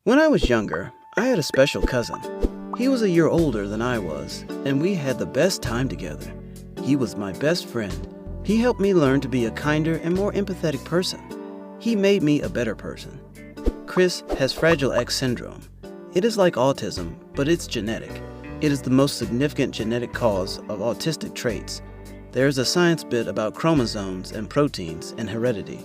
When I was younger, I had a special cousin. He was a year older than I was, and we had the best time together. He was my best friend. He helped me learn to be a kinder and more empathetic person. He made me a better person. Chris has Fragile X syndrome. It is like autism, but it's genetic. It is the most significant genetic cause of autistic traits. There is a science bit about chromosomes and proteins and heredity.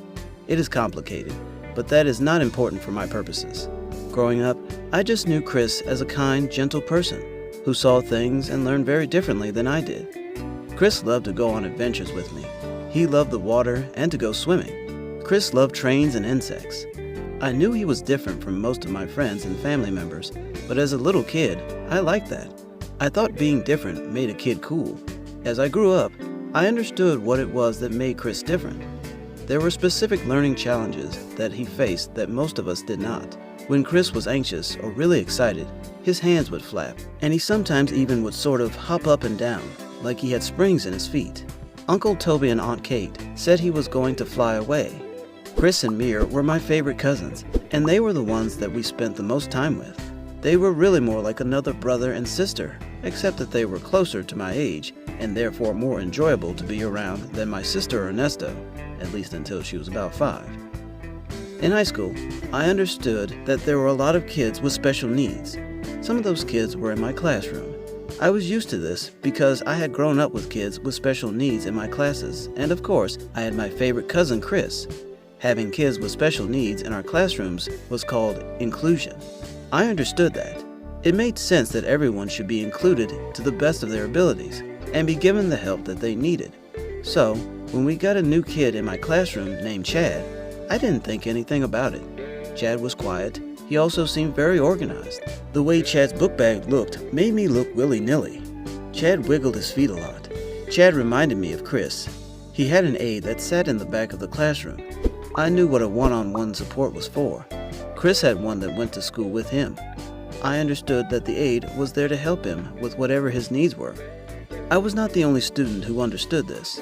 It is complicated, but that is not important for my purposes. Growing up, I just knew Chris as a kind, gentle person who saw things and learned very differently than I did. Chris loved to go on adventures with me. He loved the water and to go swimming. Chris loved trains and insects. I knew he was different from most of my friends and family members, but as a little kid, I liked that. I thought being different made a kid cool. As I grew up, I understood what it was that made Chris different. There were specific learning challenges that he faced that most of us did not. When Chris was anxious or really excited, his hands would flap, and he sometimes even would sort of hop up and down, like he had springs in his feet. Uncle Toby and Aunt Kate said he was going to fly away. Chris and Mir were my favorite cousins, and they were the ones that we spent the most time with. They were really more like another brother and sister, except that they were closer to my age, and therefore more enjoyable to be around than my sister Ernesto, at least until she was about 5. In high school, I understood that there were a lot of kids with special needs. Some of those kids were in my classroom. I was used to this because I had grown up with kids with special needs in my classes, and of course, I had my favorite cousin Chris. Having kids with special needs in our classrooms was called inclusion. I understood that. It made sense that everyone should be included to the best of their abilities and be given the help that they needed. So, when we got a new kid in my classroom named Chad, I didn't think anything about it. Chad was quiet. He also seemed very organized. The way Chad's book bag looked made me look willy-nilly. Chad wiggled his feet a lot. Chad reminded me of Chris. He had an aide that sat in the back of the classroom. I knew what a one-on-one support was for. Chris had one that went to school with him. I understood that the aide was there to help him with whatever his needs were. I was not the only student who understood this.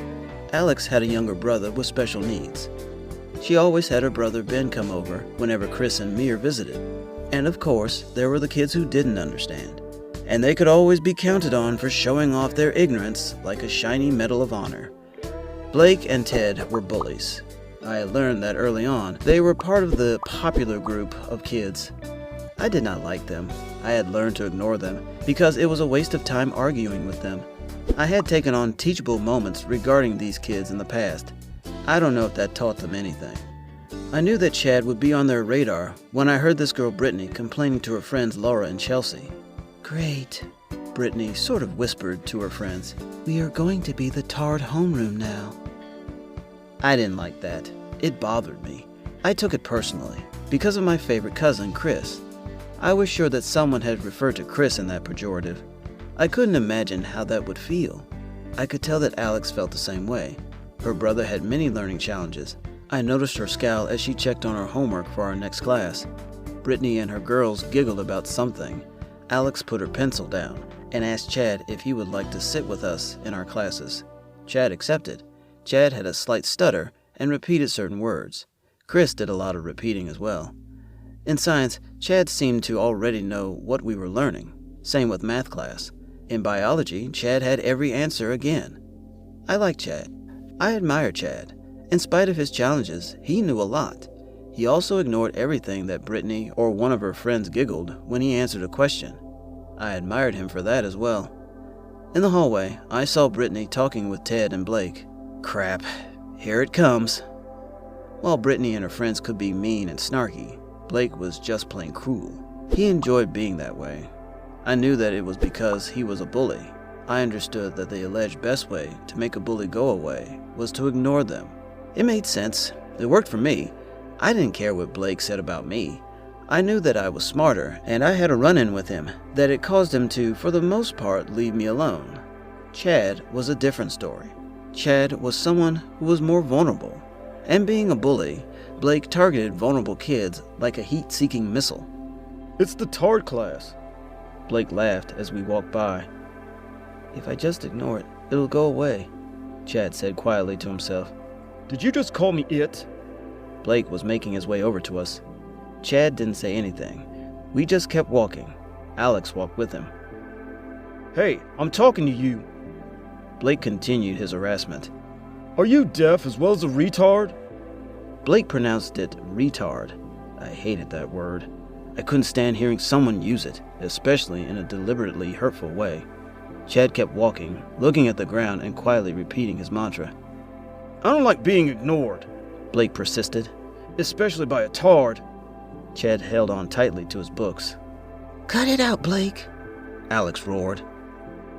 Alex had a younger brother with special needs. She always had her brother Ben come over whenever Chris and Mir visited. And of course, there were the kids who didn't understand. And they could always be counted on for showing off their ignorance like a shiny Medal of Honor. Blake and Ted were bullies. I had learned that early on. They were part of the popular group of kids. I did not like them. I had learned to ignore them because it was a waste of time arguing with them. I had taken on teachable moments regarding these kids in the past. I don't know if that taught them anything. I knew that Chad would be on their radar when I heard this girl Brittany complaining to her friends Laura and Chelsea. "Great," Brittany sort of whispered to her friends. "We are going to be the tarred homeroom now." I didn't like that. It bothered me. I took it personally, because of my favorite cousin, Chris. I was sure that someone had referred to Chris in that pejorative. I couldn't imagine how that would feel. I could tell that Alex felt the same way. Her brother had many learning challenges. I noticed her scowl as she checked on her homework for our next class. Brittany and her girls giggled about something. Alex put her pencil down and asked Chad if he would like to sit with us in our classes. Chad accepted. Chad had a slight stutter and repeated certain words. Chris did a lot of repeating as well. In science, Chad seemed to already know what we were learning. Same with math class. In biology, Chad had every answer again. I liked Chad. I admired Chad. In spite of his challenges, he knew a lot. He also ignored everything that Brittany or one of her friends giggled when he answered a question. I admired him for that as well. In the hallway, I saw Brittany talking with Ted and Blake. Crap, here it comes. While Brittany and her friends could be mean and snarky, Blake was just plain cruel. He enjoyed being that way. I knew that it was because he was a bully. I understood that the alleged best way to make a bully go away was to ignore them. It made sense. It worked for me. I didn't care what Blake said about me. I knew that I was smarter, and I had a run-in with him that it caused him to, for the most part, leave me alone. Chad was a different story. Chad was someone who was more vulnerable. And being a bully, Blake targeted vulnerable kids like a heat-seeking missile. "It's the Tard class." Blake laughed as we walked by. "If I just ignore it, it'll go away," Chad said quietly to himself. "Did you just call me it?" Blake was making his way over to us. Chad didn't say anything, We just kept walking. Alex walked with him. "Hey, I'm talking to you." Blake continued his harassment. "Are you deaf as well as a retard?" Blake pronounced it retard. I hated that word. I couldn't stand hearing someone use it, especially in a deliberately hurtful way. Chad kept walking, looking at the ground and quietly repeating his mantra. "I don't like being ignored," Blake persisted, "especially by a tard." Chad held on tightly to his books. "Cut it out, Blake," Alex roared.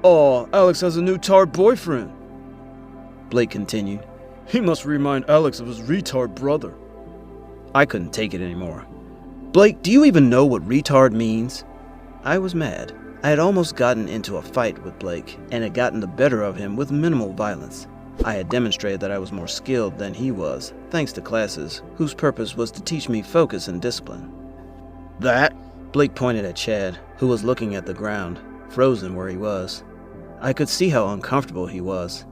"Aw, Alex has a new tard boyfriend," Blake continued. "He must remind Alex of his retard brother." I couldn't take it anymore. "Blake, do you even know what retard means?" I was mad. I had almost gotten into a fight with Blake and had gotten the better of him with minimal violence. I had demonstrated that I was more skilled than he was, thanks to classes whose purpose was to teach me focus and discipline. "That?" Blake pointed at Chad, who was looking at the ground, frozen where he was. I could see how uncomfortable he was.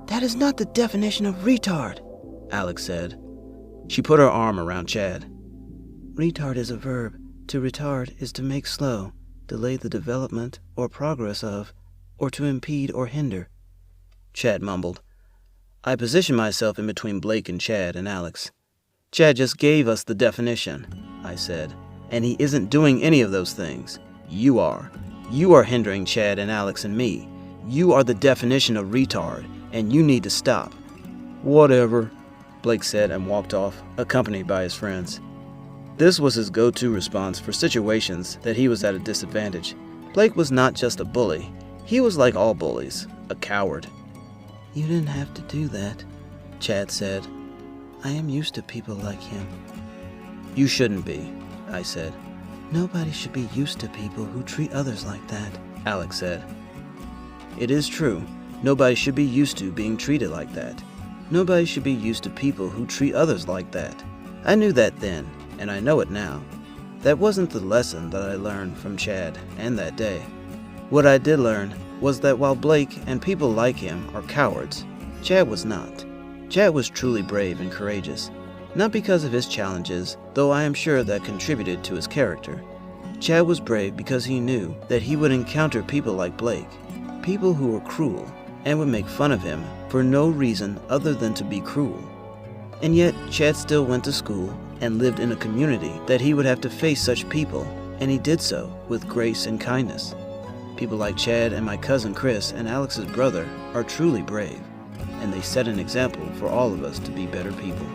"That is not the definition of retard," Alex said. She put her arm around Chad. "Retard is a verb. To retard is to make slow, delay the development or progress of, or to impede or hinder." Chad mumbled. I positioned myself in between Blake and Chad and Alex. "Chad just gave us the definition," I said, "and he isn't doing any of those things. You are. You are hindering Chad and Alex and me. You are the definition of retard, and you need to stop." "Whatever," Blake said and walked off, accompanied by his friends. This was his go-to response for situations that he was at a disadvantage. Blake was not just a bully. He was like all bullies, a coward. "You didn't have to do that," Chad said. "I am used to people like him." "You shouldn't be," I said. "Nobody should be used to people who treat others like that," Alex said. It is true. Nobody should be used to being treated like that. Nobody should be used to people who treat others like that. I knew that then, and I know it now. That wasn't the lesson that I learned from Chad and that day. What I did learn was that while Blake and people like him are cowards, Chad was not. Chad was truly brave and courageous, not because of his challenges, though I am sure that contributed to his character. Chad was brave because he knew that he would encounter people like Blake, people who were cruel and would make fun of him for no reason other than to be cruel. And yet, Chad still went to school and lived in a community that he would have to face such people, and he did so with grace and kindness. People like Chad and my cousin Chris and Alex's brother are truly brave, and they set an example for all of us to be better people.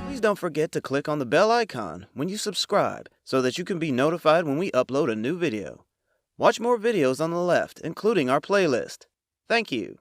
Please don't forget to click on the bell icon when you subscribe so that you can be notified when we upload a new video. Watch more videos on the left, including our playlist. Thank you.